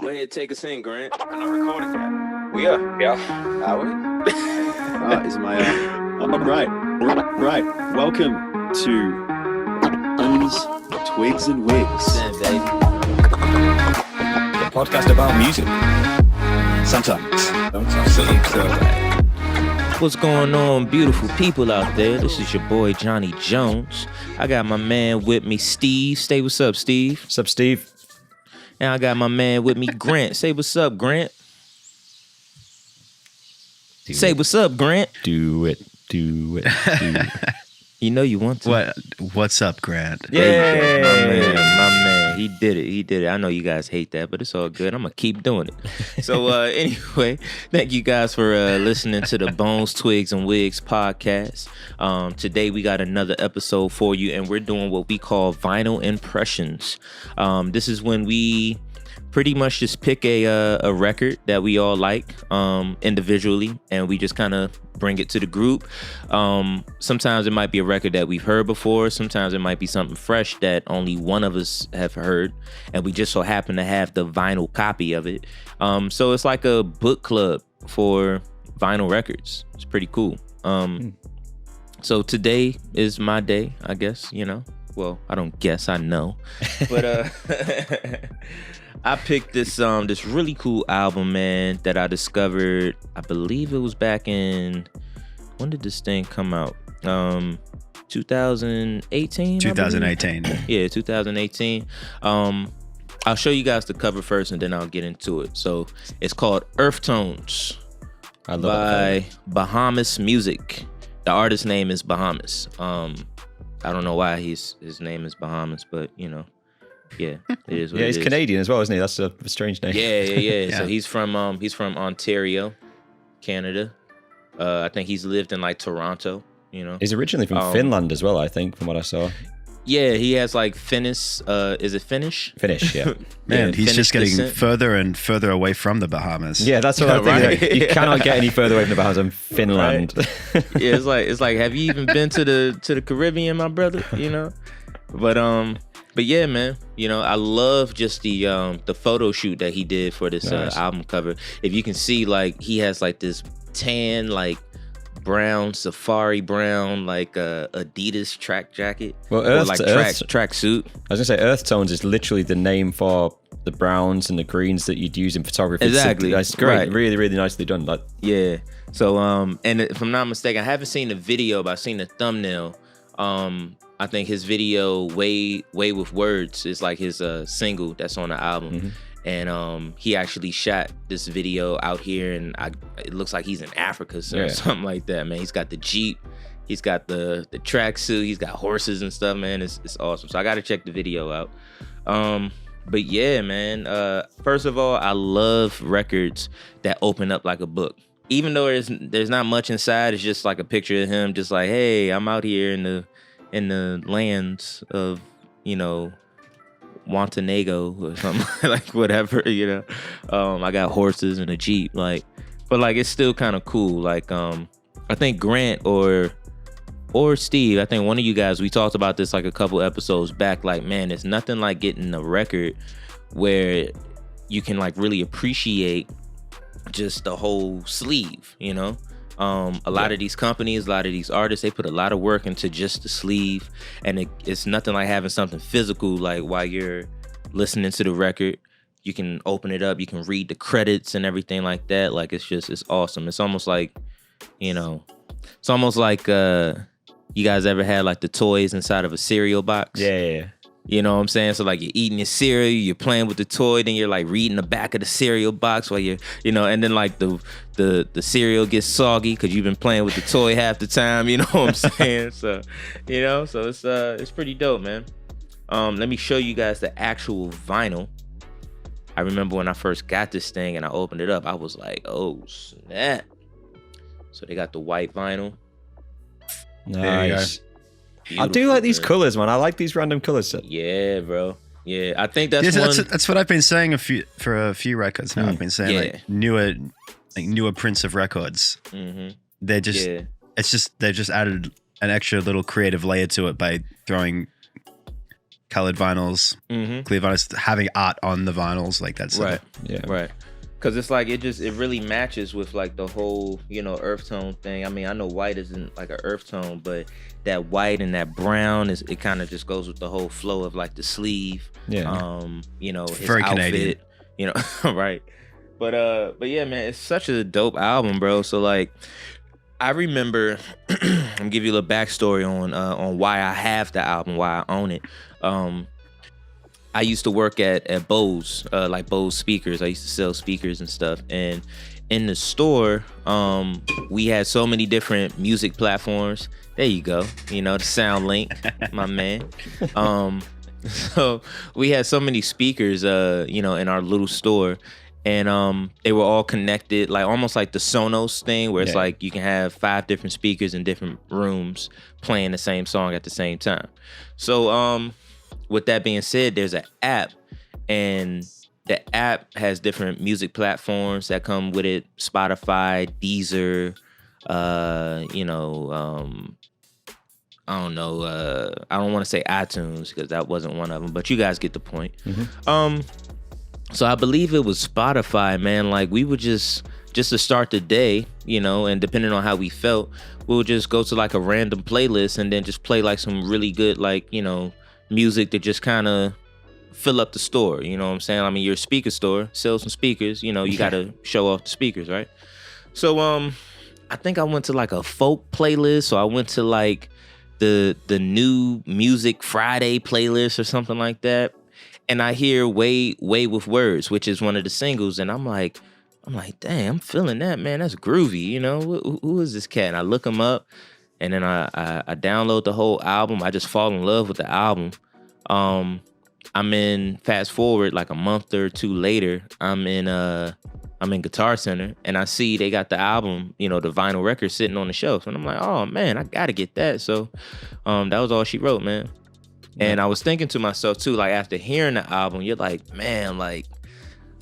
Go ahead, take us in, Grant. I'm not recording yet. We are. Yeah. Are we? Is my right. Welcome to Twigs and Wigs. Damn, baby. The podcast about music. Sometimes. What's going on, beautiful people out there? This is your boy, Johnny Jones. I got my man with me, Steve. Say what's up, Steve. What's up, Steve? And I got my man with me, Grant. Say what's up, Grant. Say what's up, Grant. Do it. You know you want to. What's up, Grant? Yeah, my man. He did it. I know you guys hate that, but it's all good. I'm gonna keep doing it. So anyway, thank you guys for listening to the Bones, Twigs, and Wigs podcast. Today we got another episode for you, and we're doing what we call vinyl impressions. This is when we pretty much just pick a record that we all like individually, and we just kind of bring it to the group. Sometimes it might be a record that we've heard before. Sometimes it might be something fresh that only one of us have heard, and we just so happen to have the vinyl copy of it. So it's like a book club for vinyl records. It's pretty cool. So today is my day, I guess, you know. Well, I don't guess, I know. But I picked this really cool album, man, that I discovered. I believe it was back in, when did this thing come out? 2018? 2018. Yeah, 2018. I'll show you guys the cover first, and then I'll get into it. So it's called Earth Tones by Bahamas Music. The artist's name is Bahamas. I don't know why his name is Bahamas, but you know. Yeah, it is what he's Canadian as well, isn't he? That's a strange name. Yeah. So he's from Ontario, Canada. I think he's lived in like Toronto, you know. He's originally from Finland as well, I think, from what I saw. Yeah, he has like Finnish. Is it Finnish? Finnish, yeah. Man, yeah, he's just getting descent. further and further away from the Bahamas. Yeah, that's what I think. Right? You cannot get any further away from the Bahamas than Finland. Right. Yeah, it's like, have you even been to the Caribbean, my brother? You know, but yeah, man. You know, I love just the photo shoot that he did for this album cover. If you can see, like, he has like this tan, like brown, safari brown, like Adidas track jacket. Well, track suit. I was gonna say Earth Tones is literally the name for the browns and the greens that you'd use in photography. Exactly. That's great. Right. Really, really nicely done. Like, yeah. So and if I'm not mistaken, I haven't seen the video, but I've seen the thumbnail. I think his video Way with Words is like his single that's on the album. Mm-hmm. And he actually shot this video out here, and it looks like he's in Africa or something like that, man. He's got the Jeep, he's got the tracksuit, he's got horses and stuff, man. It's awesome. So I got to check the video out. But yeah, man. First of all, I love records that open up like a book. Even though there's not much inside, it's just like a picture of him, just like, hey, I'm out here in the lands of, you know, Montenegro or something, like whatever, you know. I got horses and a Jeep, like, but like it's still kind of cool. Like I think Grant or Steve, I think one of you guys, we talked about this like a couple episodes back. Like, man, it's nothing like getting a record where you can like really appreciate just the whole sleeve, you know. A lot of these companies, a lot of these artists, they put a lot of work into just the sleeve, and it's nothing like having something physical. Like while you're listening to the record, you can open it up, you can read the credits and everything like that. Like it's awesome. It's almost like, you know, you guys ever had like the toys inside of a cereal box? Yeah. You know what I'm saying? So like you're eating your cereal, you're playing with the toy, then you're like reading the back of the cereal box while you're, you know, and then like the cereal gets soggy because you've been playing with the toy half the time, you know what I'm saying? So, you know, so it's pretty dope, man. Let me show you guys the actual vinyl. I remember when I first got this thing and I opened it up, I was like, oh snap. So they got the white vinyl. Nice. Beautiful, I do like these man. colors, man. I like these random colors. Yeah, bro. Yeah, I think that's that's what I've been saying for a few records now. I've been saying like newer prints of records. Mm-hmm. They're just they've just added an extra little creative layer to it by throwing colored vinyls, clear vinyls, having art on the vinyls, like that's right. Yeah. Right. Because it's like it really matches with like the whole, you know, earth tone thing. I mean, I know white isn't like an earth tone, but that white and that brown it kind of just goes with the whole flow of like the sleeve. Yeah. You know, his very outfit, Canadian. you know, right. But yeah, man, it's such a dope album, bro. So like, I remember, I'll give you a little backstory on why I have the album, why I own it. I used to work at Bose, like Bose speakers. I used to sell speakers and stuff. And in the store, we had so many different music platforms. There you go. You know, the Sound Link, my man. So we had so many speakers, you know, in our little store. And they were all connected, like almost like the Sonos thing, where it's like you can have 5 different speakers in different rooms playing the same song at the same time. So with that being said, there's an app, and the app has different music platforms that come with it: Spotify, Deezer, you know, I don't know. I don't want to say iTunes because that wasn't one of them, but you guys get the point. So I believe it was Spotify, man. Like we would just to start the day, you know, and depending on how we felt, we would just go to like a random playlist and then just play like some really good, like, you know, music that just kind of fill up the store. You know what I'm saying? I mean, you're a speaker store, sell some speakers, you know, you got to show off the speakers, right? So I think I went to like a folk playlist. So I went to like the new Music Friday playlist or something like that. And I hear Way with Words, which is one of the singles, and I'm like, damn, I'm feeling that, man. That's groovy, you know. Who is this cat? And I look him up, and then I download the whole album. I just fall in love with the album. I'm in, fast forward like a month or two later, I'm in Guitar Center, and I see they got the album, you know, the vinyl record sitting on the shelf, and I'm like, oh man, I gotta get that. So that was all she wrote, man. And I was thinking to myself too, like after hearing the album, you're like, man, like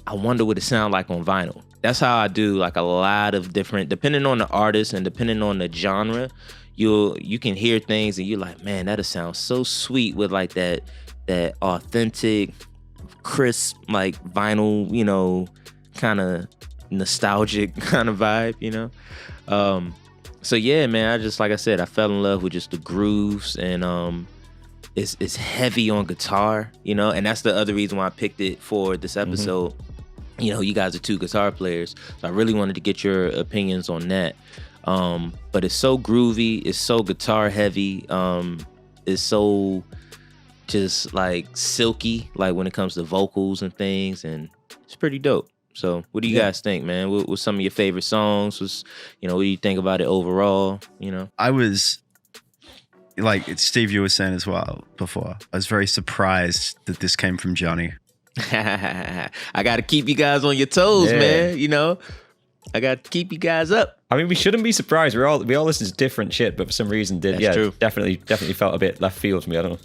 I wonder what it sounds like on vinyl. That's how I do like a lot of different, depending on the artist and depending on the genre, you can hear things and you're like, man, that'll sound so sweet with like that authentic, crisp, like vinyl, you know, kind of nostalgic kind of vibe, you know. So yeah, man, I just, like I said, I fell in love with just the grooves, and it's heavy on guitar, you know, and that's the other reason why I picked it for this episode. You know, you guys are 2 guitar players, so I really wanted to get your opinions on that. But it's so groovy, it's so guitar heavy, it's so just like silky, like when it comes to vocals and things, and it's pretty dope. So what do you guys think, man? What some of your favorite songs? You know, what do you think about it overall? You know, I was, like Steve, you were saying as well before, I was very surprised that this came from Johnny. I got to keep you guys on your toes, man. You know, I got to keep you guys up. I mean, we shouldn't be surprised. We all listen to different shit, but for some reason did. That's true. Definitely felt a bit left field to me. I don't know.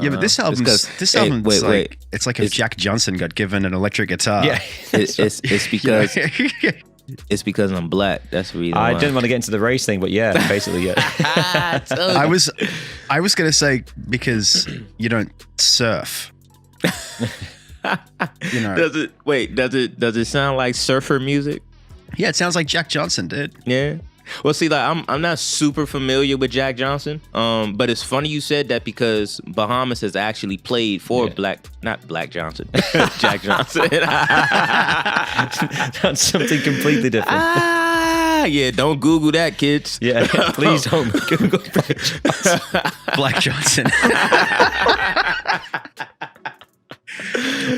Yeah, but this album's wait. It's like if Jack Johnson got given an electric guitar. Yeah, it's because it's because I'm black. That's the reason. I why. didn't want to get into the race thing, but yeah, basically, yeah. I was gonna say because you don't surf. You know. Does it sound like surfer music? Yeah, it sounds like Jack Johnson, dude. Yeah. Well, see, like I'm not super familiar with Jack Johnson, but it's funny you said that because Bahamas has actually played for not Black Johnson, Jack Johnson. That's something completely different. Yeah, don't Google that, kids. Yeah, please don't Google Black Johnson.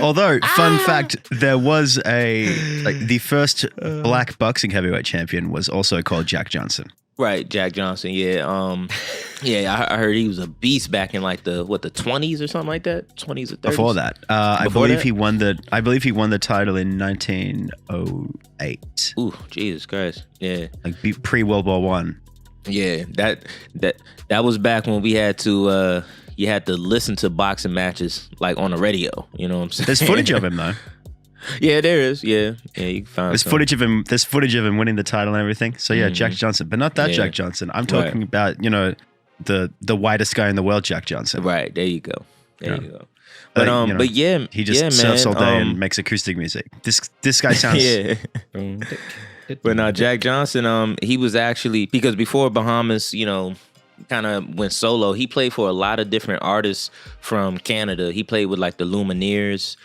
Although, fun fact, there was the first black boxing heavyweight champion was also called Jack Johnson. Right, Jack Johnson. Yeah, I heard he was a beast back in like the 20s or something like that, 20s or 30s. Before that, I believe he won the title in 1908. Ooh, Jesus Christ! Yeah, like pre World War One. Yeah, that was back when we had to. You had to listen to boxing matches like on the radio. You know what I'm saying? There's footage of him though. Yeah, there is. Yeah, you can find. There's footage of him. There's footage of him winning the title and everything. So yeah, Jack Johnson, but not that Jack Johnson. I'm talking about the whitest guy in the world, Jack Johnson. Right there, you go. There Yeah. you go. But you know, but yeah, he just yeah, surfs man, all day and makes acoustic music. This guy sounds yeah. But now Jack Johnson, he was actually, because before Bahamas, kind of went solo, he played for a lot of different artists from Canada. He played with like the Lumineers.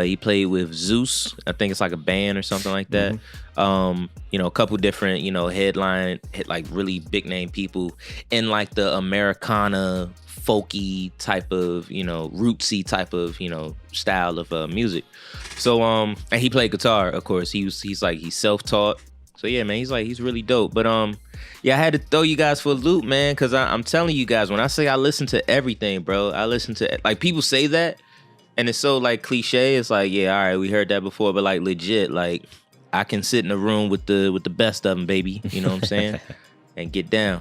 He played with Zeus. I think it's like a band or something like that. A couple different, like really big name people in like the Americana folky type of, rootsy type of, style of music. So and he played guitar, of course. He's self-taught. So yeah, man, he's really dope. But yeah, I had to throw you guys for a loop, man, because I'm telling you guys, when I say I listen to everything, bro, I listen to, like, people say that and it's so like cliche. It's like, yeah, all right, we heard that before, but like legit, like I can sit in a room with the best of them, baby. You know what I'm saying? And get down.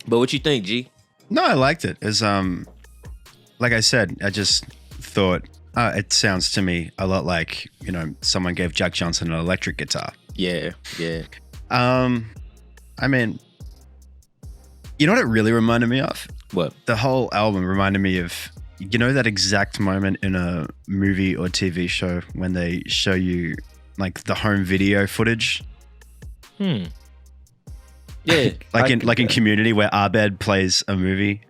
But what you think, G? No, I liked it. As like I said, I just thought it sounds to me a lot like, someone gave Jack Johnson an electric guitar. Yeah. I mean, you know what it really reminded me of? What? The whole album reminded me of, that exact moment in a movie or TV show when they show you like the home video footage. Yeah. like in Community, where Abed plays a movie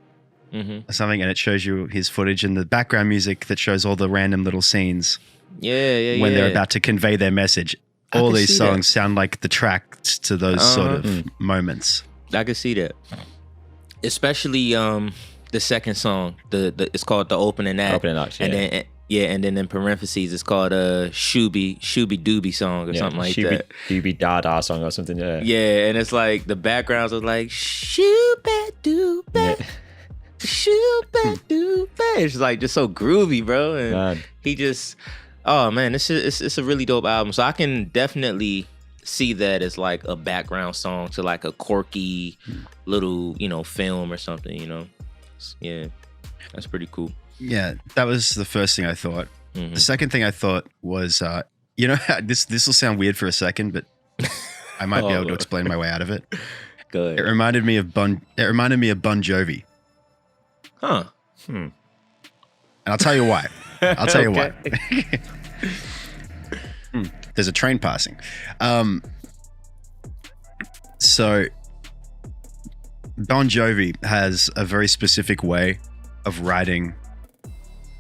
or something, and it shows you his footage and the background music that shows all the random little scenes. When they're about to convey their message. All these songs sound like the tracks to those sort of moments. I can see that. Especially the second song. It's called the opening act. Opening act, yeah. And then in parentheses it's called a Shooby Dooby song or something like that. Shooby Dada song or something, yeah. Yeah, and it's like the backgrounds are like Shooby Dooby. Shooby Dooby. It's like just so groovy, bro. And Man. he just, oh man, it's a really dope album. So I can definitely see that as like a background song to like a quirky little, film or something, Yeah, that's pretty cool. Yeah, that was the first thing I thought. The second thing I thought was, this will sound weird for a second, but I might be able to explain my way out of it. Go ahead. It reminded me of Bon Jovi. Huh. And I'll tell you why. Why. There's a train passing. So Bon Jovi has a very specific way of writing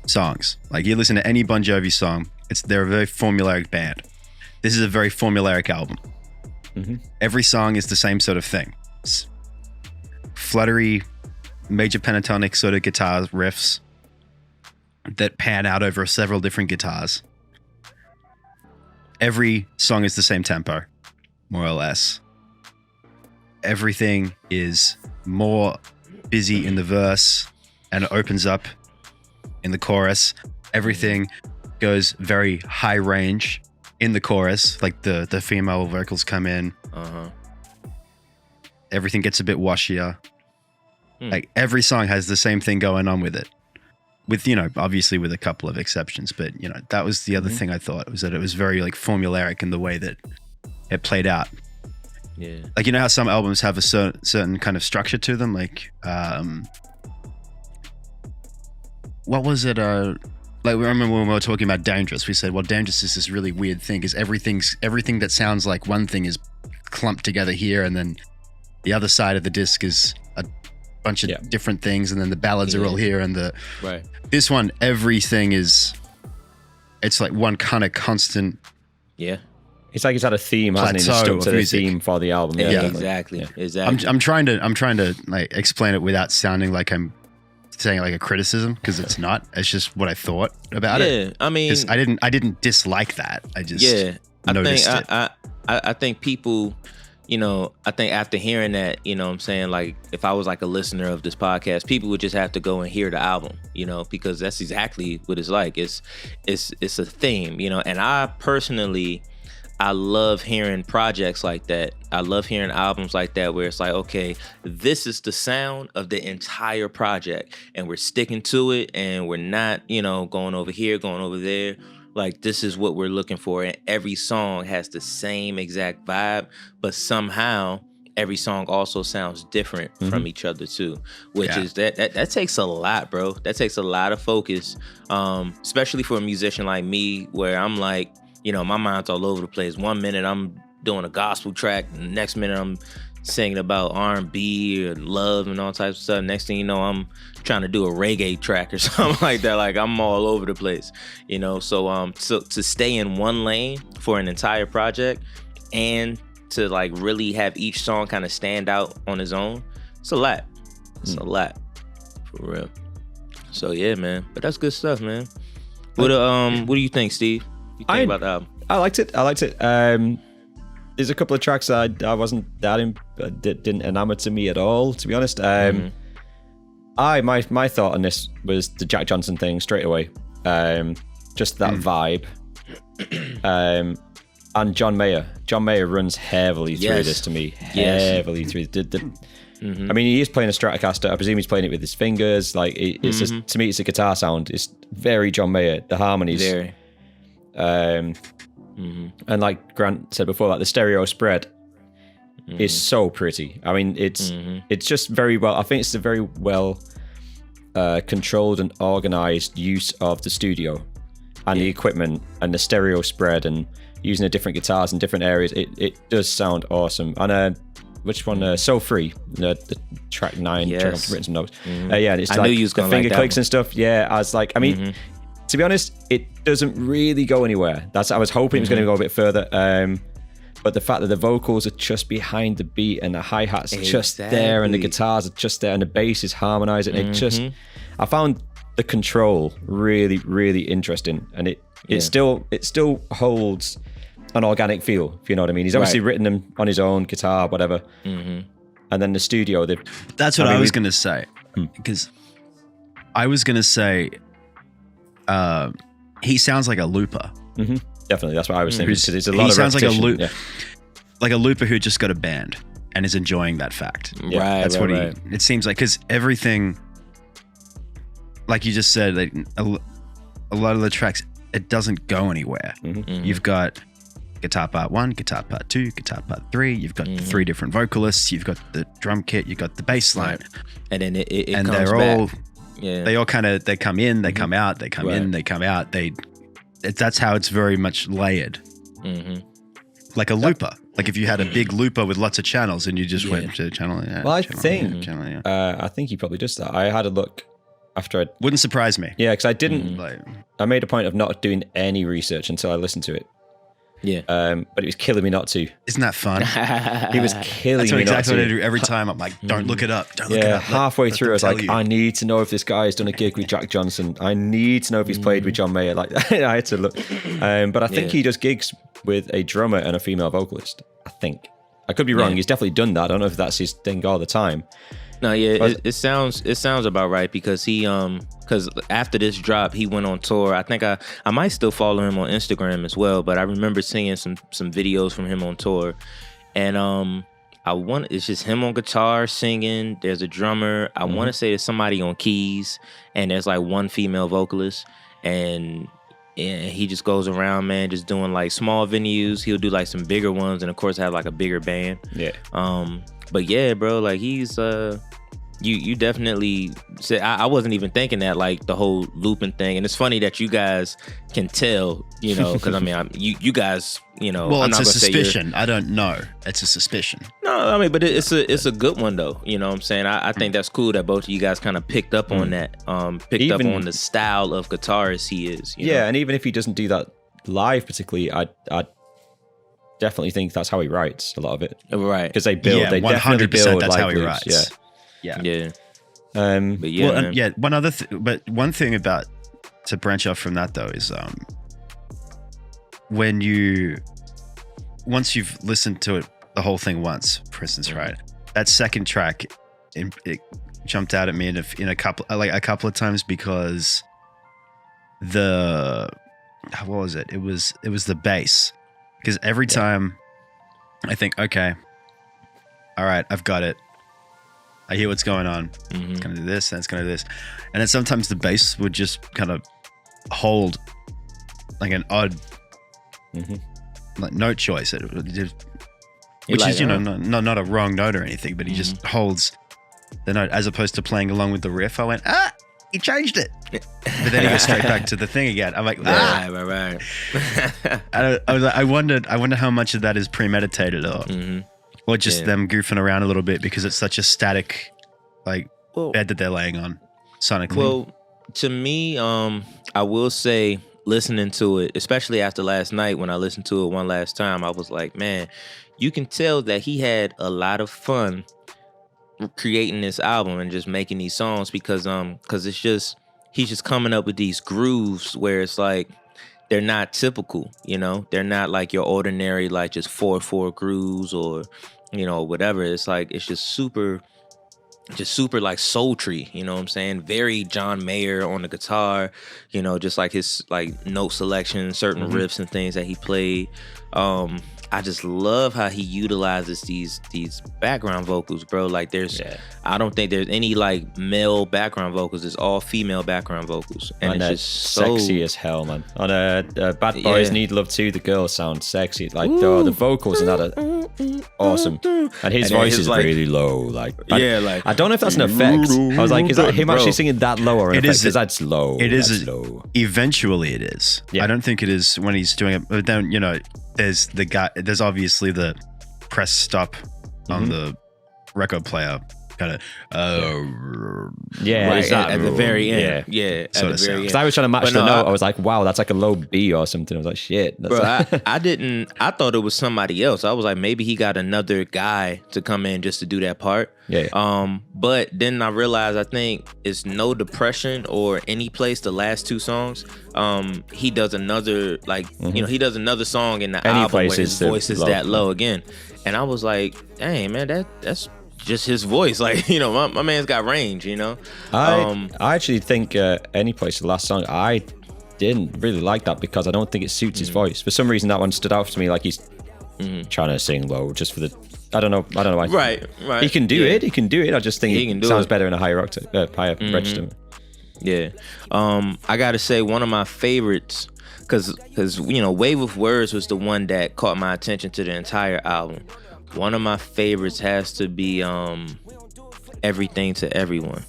songs. Like you listen to any Bon Jovi song, they're a very formulaic band. This is a very formulaic album. Every song is the same sort of thing. It's fluttery, major pentatonic sort of guitar riffs that pan out over several different guitars. Every song is the same tempo, more or less. Everything is more busy in the verse and it opens up in the chorus. Everything goes very high range in the chorus, like the female vocals come in. Everything gets a bit washier. Like every song has the same thing going on with it. With, obviously with a couple of exceptions, but that was the other thing I thought, was that it was very like formulaic in the way that it played out. Yeah. Like, how some albums have a certain kind of structure to them? Like, what was it? Like, I remember when we were talking about Dangerous, we said, well, Dangerous is this really weird thing, because everything that sounds like one thing is clumped together here, and then the other side of the disc is a bunch of different things, and then the ballads are all here, and this one, everything it's like one kind of constant. Yeah. It's like it's had a theme, hasn't it? It's stuck to the theme for the album. Yeah, exactly. I'm trying to like explain it without sounding like I'm saying like a criticism, because it's not. It's just what I thought about it. I mean, I didn't dislike that. I just noticed it. I think people, I think after hearing that, what I'm saying, like if I was like a listener of this podcast, people would just have to go and hear the album, because that's exactly what it's like. It's a theme, and I personally, I love hearing projects like that. I love hearing albums like that where it's like, okay, this is the sound of the entire project and we're sticking to it and we're not, going over here, going over there. Like, this is what we're looking for. And every song has the same exact vibe, but somehow every song also sounds different from each other too, which is that takes a lot, bro. That takes a lot of focus, especially for a musician like me, where I'm like, you know, my mind's all over the place. 1 minute I'm doing a gospel track, and the next minute I'm singing about R&B or love and all types of stuff. Next thing you know, I'm trying to do a reggae track or something like that. Like, I'm all over the place, you know. So to stay in one lane for an entire project and to like really have each song kind of stand out on its own, it's a lot. It's a lot, for real. So yeah, man. But that's good stuff, man. What do you think, Steve? You think about the album? I liked it. There's a couple of tracks that I wasn't didn't enamor to me at all, to be honest. My thought on this was the Jack Johnson thing straight away. Just that vibe. And John Mayer. John Mayer runs heavily through this to me. Heavily through. I mean, he is playing a Stratocaster. I presume he's playing it with his fingers. Like, it's just, to me, it's a guitar sound. It's very John Mayer. The harmonies. Very. And like Grant said before, like the stereo spread is so pretty. I mean, it's just very well. I think it's a very well controlled and organized use of the studio and the equipment and the stereo spread and using the different guitars in different areas. It does sound awesome. And which one? So Free, the track 9. Track, I've written some notes. Yeah, it's like the finger clicks and stuff. Yeah, I was like, I mean. To be honest, it doesn't really go anywhere. I was hoping it was going to go a bit further. But the fact that the vocals are just behind the beat and the hi-hats are just there and the guitars are just there and the bass is harmonizing, I found the control really, really interesting. And it still holds an organic feel, if you know what I mean. He's obviously written them on his own guitar, whatever. And then the studio. That's what I was going to say. Because I was going to say, he sounds like a looper. Definitely, that's what I was thinking. There's a lot of sounds repetition. like a looper who just got a band and is enjoying that fact. Right, that's what it seems like, because everything, like you just said, like a lot of the tracks, it doesn't go anywhere. You've got guitar part 1, guitar part 2, guitar part 3. You've got the 3 different vocalists. You've got the drum kit. You've got the bass line, and then it and comes they're back. all. Yeah. They all kind of, they come in, they come out, they come in, they come out. That's how it's very much layered. Like a looper. Like if you had a big looper with lots of channels and you just went to channel. Well, I think he probably does that. I had a look after wouldn't surprise me. Yeah, because I didn't, I made a point of not doing any research until I listened to it. Yeah. But it was killing me not to. Isn't that fun? He was killing me not to. That's what I do every time. I'm like, don't look it up. Don't look it up. Halfway through, I was like, I need to know if this guy has done a gig with Jack Johnson. I need to know if he's played with John Mayer. Like, I had to look. But I think he does gigs with a drummer and a female vocalist. I think. I could be wrong. He's definitely done that. I don't know if that's his thing all the time. No, it sounds about right, because because after this drop, he went on tour. I think I might still follow him on Instagram as well, but I remember seeing some videos from him on tour, and it's just him on guitar singing. There's a drummer. I want to say there's somebody on keys, and there's like one female vocalist, and he just goes around, man, just doing like small venues. He'll do like some bigger ones, and of course have like a bigger band. Yeah. But yeah, bro, like he's you definitely said, I wasn't even thinking that, like the whole looping thing. And it's funny that you guys can tell, you know, because I mean, you guys, you know. Well, it's a suspicion. I don't know. It's a suspicion. No, I mean, but it's a good one though. You know what I'm saying? I think that's cool that both of you guys kind of picked up on that. Picked up on the style of guitarist he is. You know? And even if he doesn't do that live particularly, I definitely think that's how he writes a lot of it. Right. Because they definitely build that's like how he loops. writes. Yeah. But yeah, one thing about, to branch off from that though, is once you've listened to it, the whole thing once, for instance, right? That second track, it jumped out at me in a couple of times, because what was it? It was the bass. Because every time I think, okay, all right, I've got it. I hear what's going on. It's going to do this, and it's going to do this. And then sometimes the bass would just kind of hold like an odd like note choice. It would just which like, is not a wrong note or anything, but he just holds the note as opposed to playing along with the riff. I went, he changed it, but then he goes straight back to the thing again. I'm like, right. I wonder how much of that is premeditated or just them goofing around a little bit because it's such a static bed that they're laying on sonically. Well, to me, I will say, listening to it, especially after last night when I listened to it one last time, I was like, man, you can tell that he had a lot of fun creating this album and just making these songs because it's just he's just coming up with these grooves where it's like they're not typical, they're not like your ordinary like just 4/4 grooves or whatever. It's like it's just super like sultry, you know what I'm saying? Very John Mayer on the guitar, just like his like note selection, certain riffs and things that he played. I just love how he utilizes these background vocals, bro. Like I don't think there's any like male background vocals. It's all female background vocals, and it's just so sexy as hell, man. On Bad Boys Need Love Too, the girls sound sexy. Like the vocals and that are awesome, and his voice is like, really low. Like I don't know if that's an effect. I was like, is that him actually singing that low or an effect? Because that's low. It is low. Eventually, it is. Yeah. I don't think it is when he's doing it. But then there's the guy. There's obviously the press stop on the record player. Kind of, right at the very end, at the very end. Because I was trying to match the note. I was like, wow, that's like a low B or something. I was like, shit. Bro, I thought it was somebody else. I was like, maybe he got another guy to come in just to do that part. Yeah. But then I realized I think it's No Depression or Any Place, the last two songs. He does another he does another song in the Any album Place where his voice is that low again. And I was like, dang man, that's just his voice. Like, my man's got range, I actually think Any Place, the last song, I didn't really like that because I don't think it suits his voice. For some reason, that one stood out to me like he's trying to sing low just for the... I don't know why. Right. He can do it. I just think it sounds better in a higher octave, higher register. Yeah. I got to say, one of my favorites, because Wave of Words was the one that caught my attention to the entire album. One of my favorites has to be Everything to Everyone.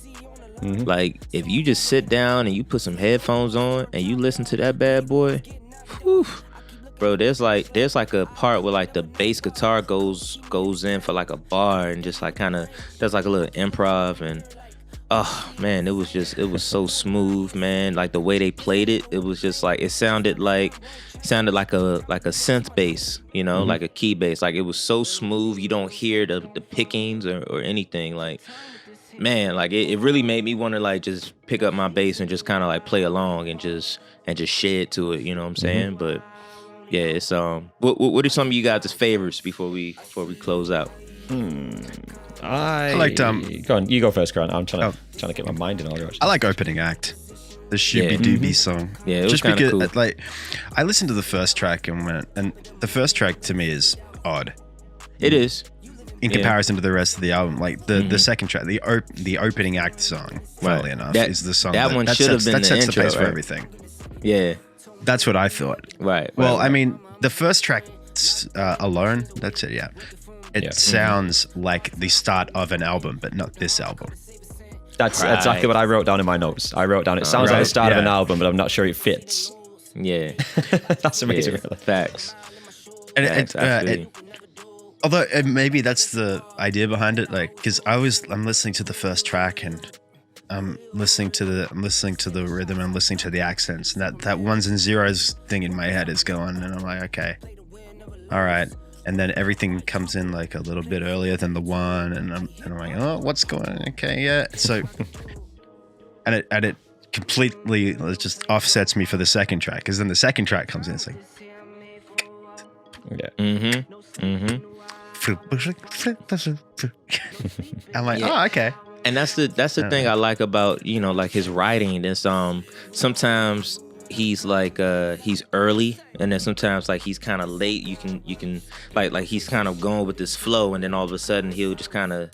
Like, if you just sit down and you put some headphones on and you listen to that bad boy, whew, bro, there's like a part where like the bass guitar goes in for like a bar and just like kind of does like a little improv, and oh man, it was so smooth, man. Like the way they played it, it was just like it sounded like a synth bass, like a key bass. Like it was so smooth, you don't hear the pickings or anything. Like, man, like it really made me want to like just pick up my bass and just kind of like play along and just shed to it, you know what I'm saying? But yeah, it's what are some of you guys' favorites before we close out? I liked go on, you go first, Grant. I'm trying to get my mind in order. I like Opening Act, the Shooby Dooby song. Yeah, it was just because cool. like I listened to the first track and the first track to me is odd. It is. In comparison to the rest of the album, like the second track, the Opening Act song, funnily enough, is the song that one should have been that sets the intro, the pace for right? everything. Yeah, that's what I thought. Right. Well, right. I mean, the first track alone, that's it. Yeah, it sounds like the start of an album, but not this album. That's exactly what I wrote down in my notes. I wrote down it sounds like the start of an album, but I'm not sure it fits. Yeah, that's amazing. Yeah. Facts. And although maybe that's the idea behind it, like because I'm listening to the first track and I'm listening to the rhythm, I'm listening to the accents, and that ones and zeros thing in my head is going, and I'm like, okay, all right, and then everything comes in like a little bit earlier than the one, and I'm like, oh, what's going on? Okay, yeah, so and it completely just offsets me for the second track, because then the second track comes in, it's like, I'm like, oh, okay. And that's the thing I like about, like his writing. Is sometimes he's like he's early, and then sometimes like he's kind of late. You can like he's kind of going with this flow, and then all of a sudden he'll just kind of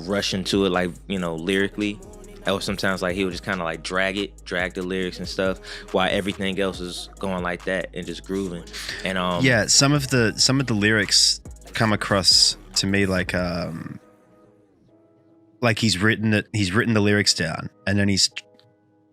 rush into it, like lyrically. Or sometimes like he'll just kind of like drag the lyrics and stuff, while everything else is going like that and just grooving. And some of the lyrics come across to me like he's written the lyrics down and then he's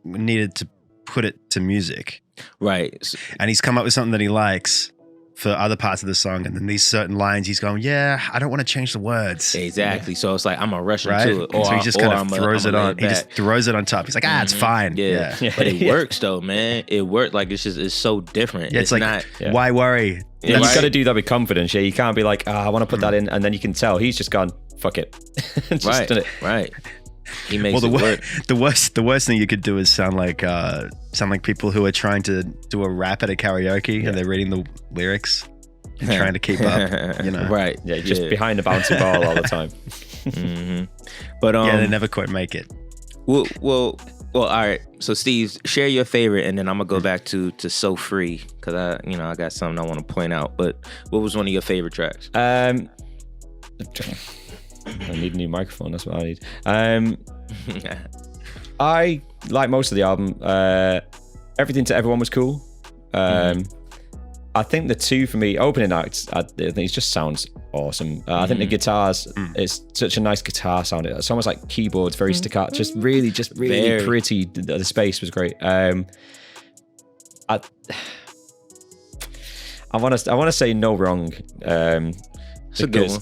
needed to put it to music. Right. And he's come up with something that he likes for other parts of the song, and then these certain lines he's going, yeah, I don't want to change the words. Exactly. Yeah. So it's like I'm gonna rush right? into it, so he just kind of throws it on. He just throws it on top. He's like, it's fine. Yeah. But it works though, man. It worked. Like it's so different. Yeah, it's like, not. Why worry? Yeah, you've got to do that with confidence. Yeah, you can't be like, I want to put that in, and then you can tell he's just gone, fuck it. Just done it. Right. He makes it work. The worst thing you could do is sound like people who are trying to do a rap at a karaoke and they're reading the lyrics and trying to keep up. You know, right? Yeah, just behind the bouncing ball all the time. But they never quite make it. Well, all right. So Steve, share your favorite, and then I'm gonna go back to "So Free" because I got something I want to point out. But what was one of your favorite tracks? I need a new microphone. That's what I need. I like most of the album. Everything to Everyone was cool. I think the two for me, opening acts, I think it just sounds awesome. I think the guitars, it's such a nice guitar sound. It's almost like keyboards, very staccato, just really very pretty. The space was great. I want to say No Wrong. It's a good one.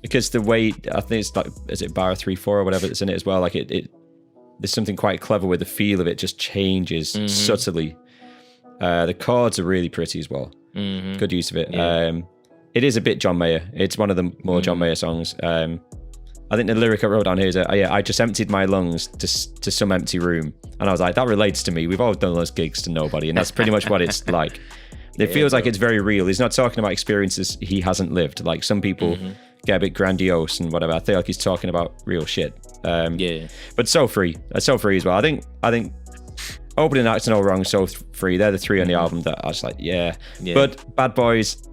Because the way, I think it's like, is it bar 3/4 or whatever that's in it as well? Like it there's something quite clever where the feel of it just changes subtly. The chords are really pretty as well. Good use of it. Yeah. It is a bit John Mayer. It's one of the more John Mayer songs. I think the lyric I wrote down here is, I just emptied my lungs to some empty room. And I was like, that relates to me. We've all done those gigs to nobody. And that's pretty much what it's like. It feels like it's very real. He's not talking about experiences he hasn't lived. Like some people get a bit grandiose and whatever. I feel like he's talking about real shit. But So Free. So Free as well. I think opening acts, No Wrong, So Free. They're the three on the album that I was like, yeah. But Bad Boys,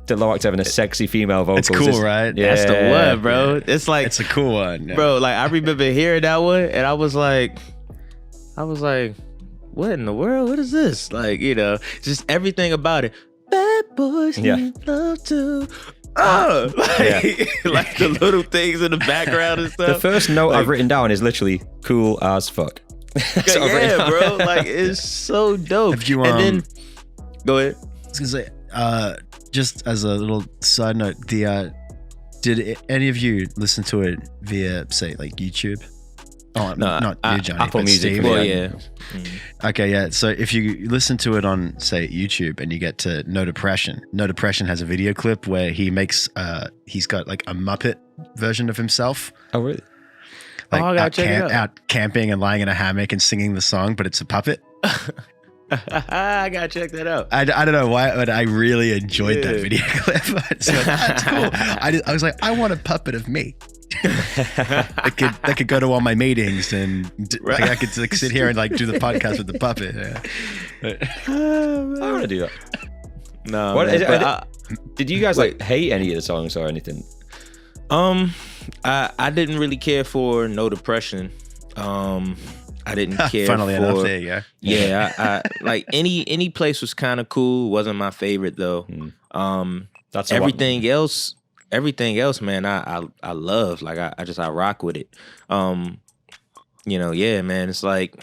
the low octave and a sexy female vocals. It's cool, right? Yeah, that's the one, bro. It's like, it's a cool one, bro. Like I remember hearing that one, and I was like, what in the world? What is this? Like, just everything about it. Bad boys need love too. Like the little things in the background and stuff. The first note I've written down is literally cool as fuck. Yeah, bro. Like it's so dope. If you and then go ahead. I was gonna say, just as a little side note, did any of you listen to it via, say, like YouTube? Oh, no, not you, Johnny. Apple Music. Steve. Well, yeah. Okay, yeah. So if you listen to it on, say, YouTube, and you get to No Depression, No Depression has a video clip where he makes, he's got like a Muppet version of himself. Oh, really? Like I gotta check it out. Out camping and lying in a hammock and singing the song, but it's a puppet. I gotta check that out. I don't know why, but I really enjoyed that video clip. So that's cool. I was like, I want a puppet of me. that could go to all my meetings and like, I could like sit here and like do the podcast with the puppet. I want to do that. No, did you guys like hate any of the songs or anything? I didn't really care for No Depression. I didn't care. Funnily for, enough, there you go. Yeah, I like any place was kind of cool. Wasn't my favorite though. That's everything else. Everything else, man, I love. Like I rock with it. Yeah, man. It's like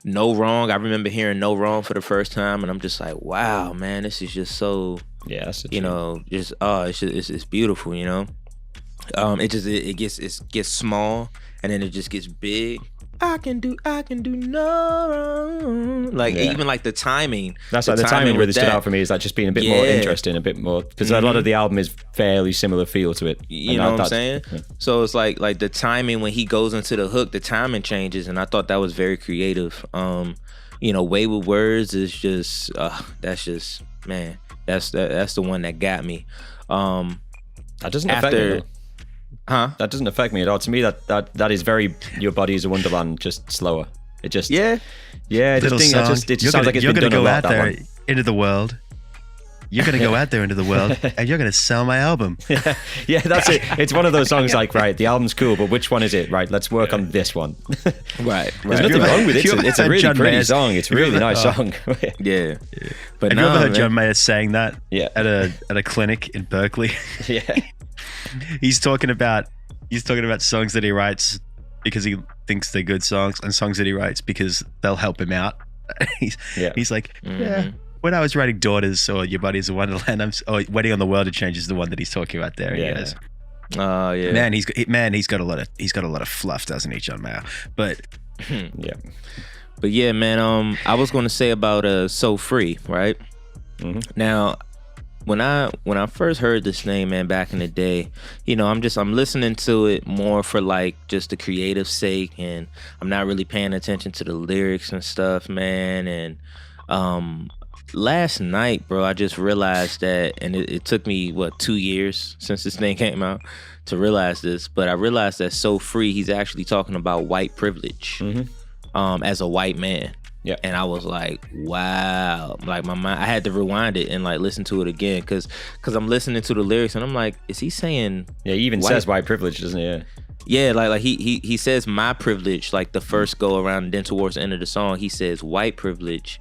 No Wrong. I remember hearing No Wrong for the first time, and I'm just like, wow, man, this is just so. Yeah, that's it's beautiful. It gets small, and then it just gets big. I can do no wrong. Like even like the timing. That's like the timing really stood out for me. Is like just being a bit more interesting, a bit more, because a lot of the album is fairly similar feel to it. You know what I'm saying? Yeah. So it's like the timing when he goes into the hook, the timing changes, and I thought that was very creative. Way with Words is just that's just, man, that's the one that got me. That doesn't affect me though. Huh? That doesn't affect me at all. To me, that is very Your Body is a Wonderland, just slower. It just it just sounds like it's been done a lot. You're gonna go out there into the world. you're gonna go out there into the world and you're gonna sell my album. Yeah, that's it. It's one of those songs like, right, the album's cool, but which one is it? Right, let's work on this one. Right. There's nothing wrong with it. It's a really pretty song. It's a really nice song. Yeah. But Have you ever heard John Mayer saying that? Yeah. At a clinic in Berkeley? Yeah. He's talking about songs that he writes because he thinks they're good songs, and songs that he writes because they'll help him out. He's like, yeah. When I was writing Daughters or Your Body's a Wonderland, or Waiting on the World to Change is the one that he's talking about there. Yeah. He goes, Oh yeah. he's got a lot of fluff, doesn't he, John Mayer? But Yeah. But yeah, man. I was gonna say about So Free, right? Mm-hmm. Now, when I first heard this name, man, back in the day, you know, I'm listening to it more for like just the creative sake, and I'm not really paying attention to the lyrics and stuff, man. And last night, bro, I just realized that, and it took me 2 years since this thing came out to realize this, but I realized that So Free, he's actually talking about white privilege, as a white man. Yeah. And I was like, wow. Like my mind, I had to rewind it and like listen to it again because I'm listening to the lyrics and I'm like, is he saying? Yeah, he even says white privilege, doesn't he? Yeah, like he says my privilege like the first go around, and then towards the end of the song he says white privilege,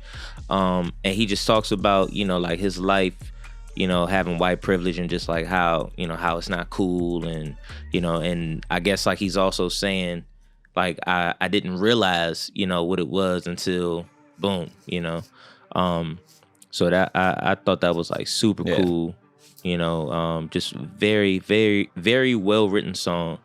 and he just talks about, you know, like his life, you know, having white privilege and just like how, you know, how it's not cool, and you know, and I guess like he's also saying, like I didn't realize, you know, what it was until boom, you know. So that I thought that was like super cool, you know. Just very, very, very well written song.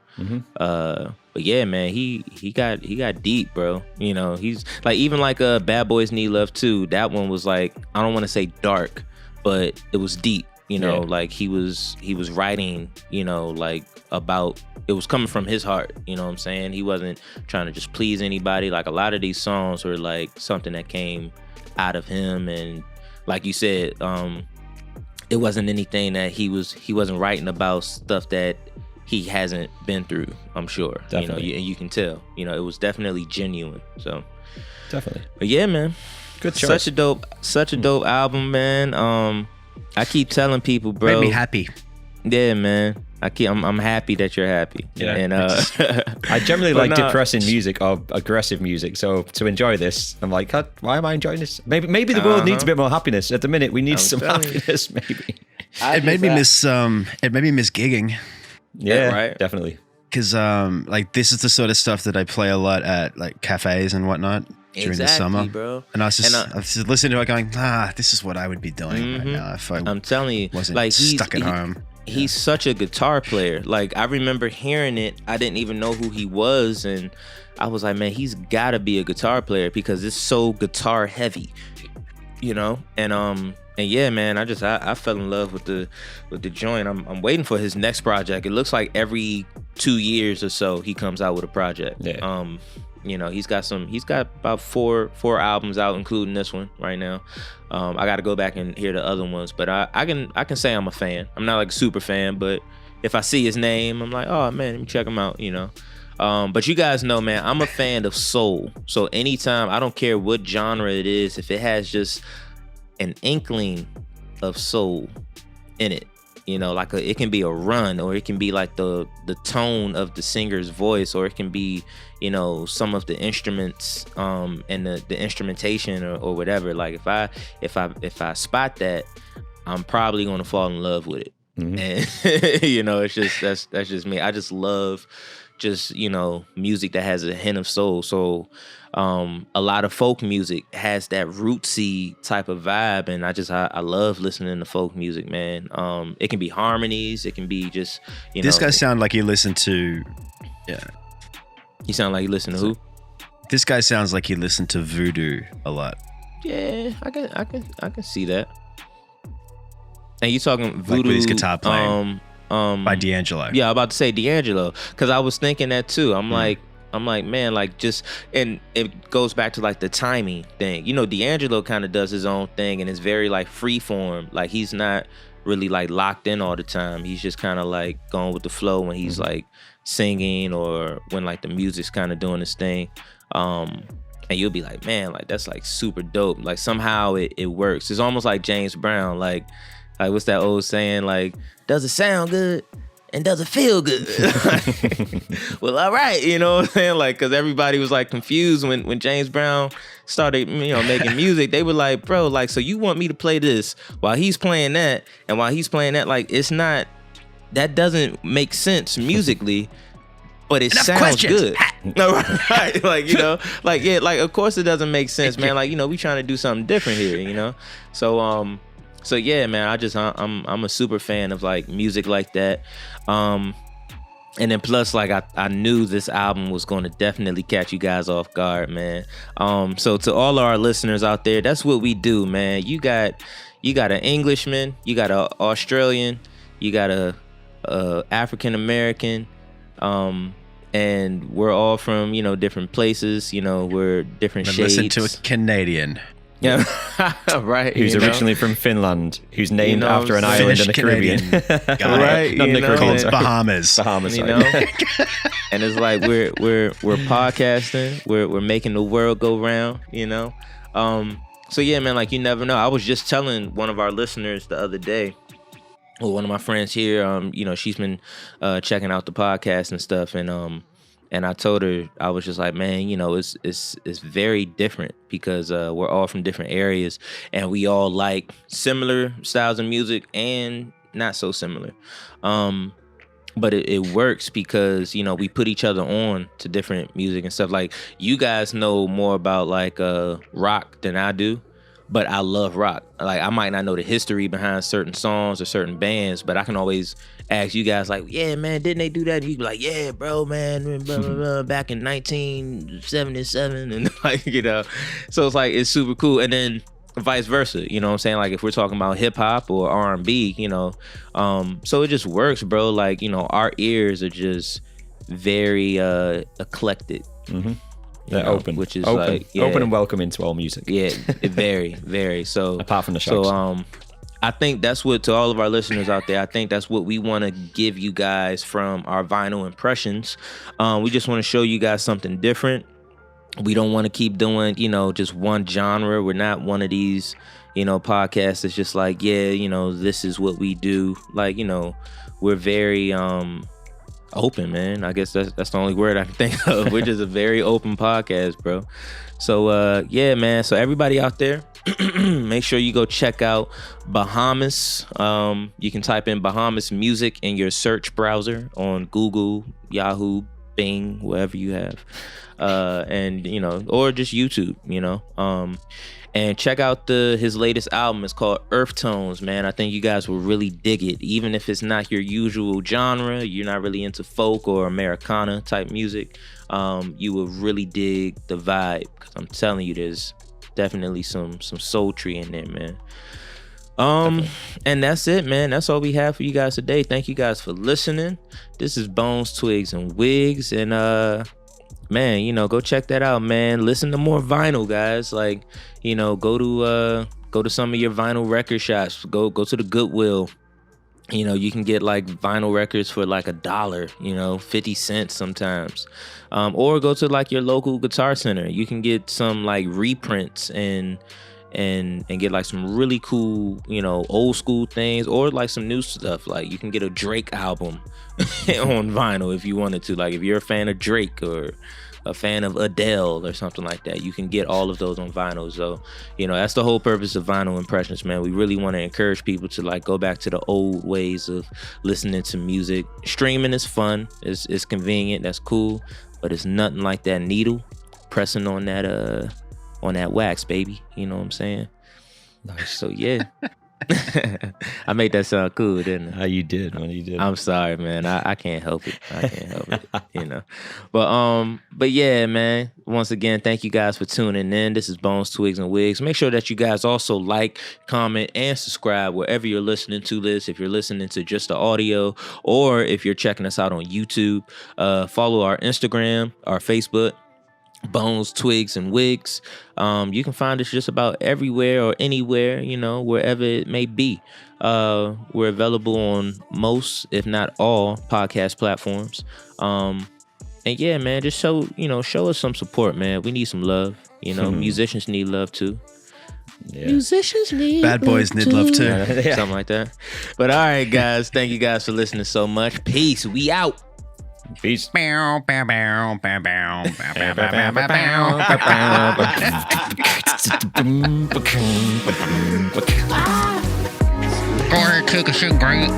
But yeah, man, he got deep, bro. You know, he's like, even like Bad Boys Need Love Too. That one was like, I don't want to say dark, but it was deep. You know, like he was writing, you know, like about, it was coming from his heart, you know what I'm saying? He wasn't trying to just please anybody. Like a lot of these songs were like something that came out of him, and like you said, it wasn't anything that he wasn't writing about stuff that he hasn't been through, I'm sure. Definitely. You know, and you can tell, you know, it was definitely genuine. So Definitely. but yeah, man. Good choice. Such a dope album, man. I keep telling people, bro. made me happy. Yeah, man. I'm happy that you're happy. Yeah. And I generally like depressing music or aggressive music. So to enjoy this, I'm like, why am I enjoying this? Maybe the world needs a bit more happiness. At the minute, we need some happiness. Maybe It made me miss gigging. Yeah, right. Definitely. Because like this is the sort of stuff that I play a lot at like cafes and whatnot during the summer, bro. And I was just listening to it, going, this is what I would be doing right now if I'm telling you, wasn't like stuck at home. He's such a guitar player. Like I remember hearing it, I didn't even know who he was, and I was like, man, he's got to be a guitar player because it's so guitar heavy, you know. And yeah, man, I fell in love with the joint. I'm waiting for his next project. It looks like every 2 years or so he comes out with a project. Yeah. You know, he's got about four albums out, including this one right now. I got to go back and hear the other ones, but I can say I'm a fan. I'm not like a super fan, but if I see his name, I'm like, oh man, let me check him out, you know. But you guys know, man, I'm a fan of soul. So anytime, I don't care what genre it is, if it has just an inkling of soul in it, you know, like it can be a run, or it can be like the tone of the singer's voice, or it can be, you know, some of the instruments and the instrumentation or whatever. Like if I spot that, I'm probably gonna fall in love with it. And you know, it's just that's just me. I just love just, you know, music that has a hint of soul. So a lot of folk music has that rootsy type of vibe, and I love listening to folk music, man. It can be harmonies, it can be just, you know. This guy sound like he listened to, You sound like you listen to who? This guy sounds like he listened to Voodoo a lot. Yeah, I can see that. And you talking Voodoo? Like with his guitar playing. By D'Angelo. Yeah, I'm about to say D'Angelo, because I was thinking that too. I'm like, man, like just, and it goes back to like the timing thing. You know, D'Angelo kind of does his own thing, and it's very like free form. Like he's not really like locked in all the time. He's just kind of like going with the flow when he's like singing, or when like the music's kind of doing its thing. And you'll be like, man, like that's like super dope. Like somehow it works. It's almost like James Brown. Like Like, what's that old saying? Like, does it sound good? And does it feel good? Well, all right, you know what I'm saying? Like, because everybody was like confused when James Brown started, making music. They were like, bro, like, so you want me to play this while he's playing that, and while he's playing that, like, it's not, that doesn't make sense musically, but it sounds good. No, right? Like, like, yeah, like, of course it doesn't make sense, man. Like, we trying to do something different here, So yeah, man, I'm a super fan of like music like that. And then plus, like, I knew this album was going to definitely catch you guys off guard, man. So to all of our listeners out there, that's what we do, man. You got an Englishman, you got an Australian, you got a African American, and we're all from different places. We're different shades. Listen to a Canadian. Yeah, right. Who's originally from Finland, who's named after an island in the Caribbean. Right, not in the Caribbean. Called Bahamas. Bahamas, And it's like we're podcasting, we're making the world go round, So yeah, man, like, you never know. I was just telling one of our listeners the other day, well, one of my friends here, she's been checking out the podcast and stuff, and I told her, I was just like, man, it's very different because we're all from different areas, and we all like similar styles of music and not so similar. But it works because, we put each other on to different music and stuff. Like, you guys know more about like rock than I do. But I love rock. Like, I might not know the history behind certain songs or certain bands, but I can always ask you guys, like, yeah, man, didn't they do that? And you'd be like, yeah, bro, man, blah, blah, blah, back in 1977. And like, so it's like, it's super cool. And then vice versa, you know what I'm saying? Like, if we're talking about hip hop or R&B, so it just works, bro. Like, our ears are just very eclectic. Mm-hmm. They're open, which is open, like, yeah. open and welcoming to all music. Yeah, very, very. So apart from the shows. So I think that's what, to all of our listeners out there, I think that's what we want to give you guys from our vinyl impressions. We just want to show you guys something different. We don't want to keep doing, just one genre. We're not one of these, podcasts that's just like, yeah, this is what we do. Like, we're very open, man. I guess that's the only word I can think of. We're just a very open podcast, bro. So yeah, man. So everybody out there, make sure you go check out Bahamas. You can type in Bahamas music in your search browser on Google, Yahoo, Bing, wherever you have, and or just YouTube, and check out his latest album. It's called Earth Tones, man. I think you guys will really dig it. Even if it's not your usual genre, you're not really into folk or Americana type music, you will really dig the vibe. Because I'm telling you, there's definitely some sultry in there, man. And that's it, man. That's all we have for you guys today. Thank you guys for listening. This is Bones, Twigs, and Wigs. And man, go check that out, man. Listen to more vinyl, guys. Like, go to some of your vinyl record shops. Go to the Goodwill. You can get like vinyl records for like $1, 50 cents sometimes. Or go to like your local Guitar Center. You can get some like reprints and get like some really cool, old school things, or like some new stuff. Like, you can get a Drake album on vinyl if you wanted to. Like, if you're a fan of Drake or a fan of Adele or something like that, you can get all of those on vinyl. So, that's the whole purpose of Vinyl Impressions, man. We really want to encourage people to like go back to the old ways of listening to music. Streaming is fun, it's convenient, that's cool, but it's nothing like that needle pressing on that wax, baby. You know what I'm saying? Nice. So yeah. I made that sound cool, didn't I? You did, man. You did. I'm sorry, man. I can't help it. But yeah, man. Once again, thank you guys for tuning in. This is Bones, Twigs, and Wigs. Make sure that you guys also like, comment, and subscribe wherever you're listening to this. If you're listening to just the audio, or if you're checking us out on YouTube, follow our Instagram, our Facebook, Bones, Twigs, and Wigs. You can find us just about everywhere or anywhere, wherever it may be. We're available on most, if not all, podcast platforms. And yeah, man, just show us some support, man. We need some love. Musicians need love too. Yeah. Musicians need Bad boys need love too. Yeah. Something like that. But all right, guys. Thank you guys for listening so much. Peace. We out. Peace. Go ahead, take a shit, great.